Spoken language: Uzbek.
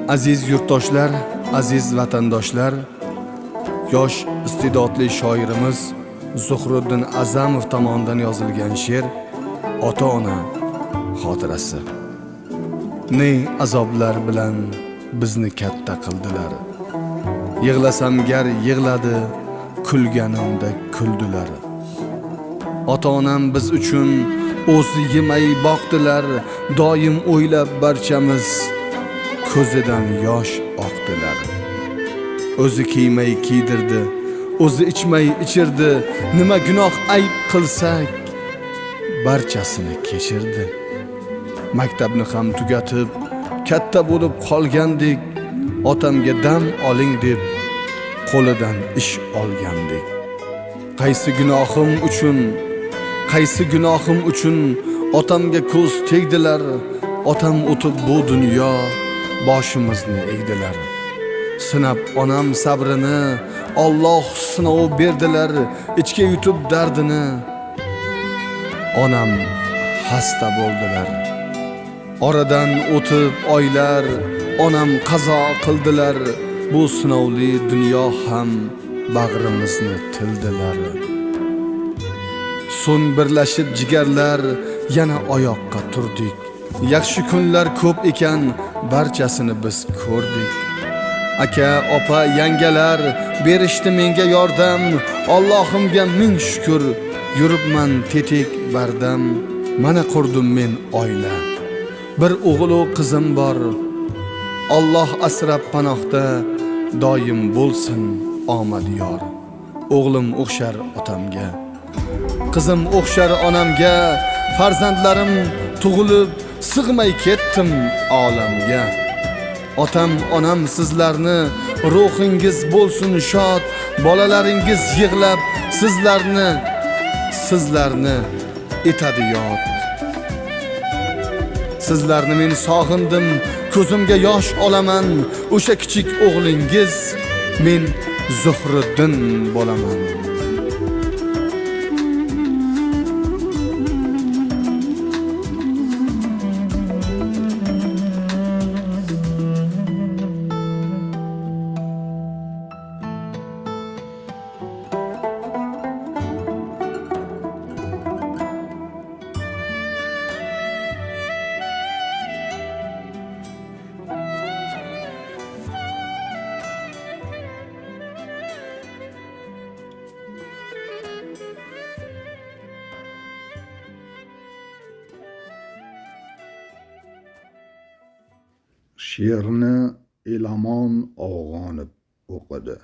Aziz yurtdoshlar, aziz vatandoshlar, yosh iste'dodli shoirimiz Zuhriddin A'zamov tomonidan yozilgan she'r Ota-ona xotirasi. Ne azoblar bilan bizni katta qildilar. Yig'lasam gar yig'ladi, kulganimda kuldilar. Ota-onam biz uchun o'zi yemay boqdilar, doim o'ylab barchamiz ko'zidan yosh oqdilar. O'zi kiymay kiydirdi, o'zi ichmay ichirdi, nima gunoh ayb qilsak barchasini kechirdi. Maktabni ham tugatib katta bo'lib qolgandik, otamga dam oling deb qo'lidan ish olgandik. Qaysi gunohim uchun otamga ko'z tegdilar, otam o'tib bu dunyo boshimizni egdilar. Sinab onam sabrini, Alloh sinov berdilar, ichga yutib dardini, onam xasta bo'ldilar. Oradan o'tib oylar, onam qazo qildilar, bu sinovli dunyo ham bag'rimizni tildilar. So'ng birlashib jigarlar, yana oyoqqa turdik. Yaxshi kunlar ko'p ekan, barchasini biz ko'rdik. Aka, opa, yangalar berishdi menga yordam, Allohimga ming shukr, yuribman tetik bardam. Mana qurdim men oila, bir o'g'il va qizim bor. Alloh asrab panohda, doim bo'lsin omad yor. O'g'lim o'xshar otamga, qizim o'xshar onamga, farzandlarim tug'ilib sig'may ketdim olamga. Otam, onam sizlarni, ruhingiz bo'lsin shod, bolalaringiz yig'lab sizlarni etadi yod. Sizlarni men sog'indim, ko'zimga yosh olaman, o'sha kichik o'g'lingiz men Zuhriddin bo'laman. She'rni Elamon Og'onib o'qidi.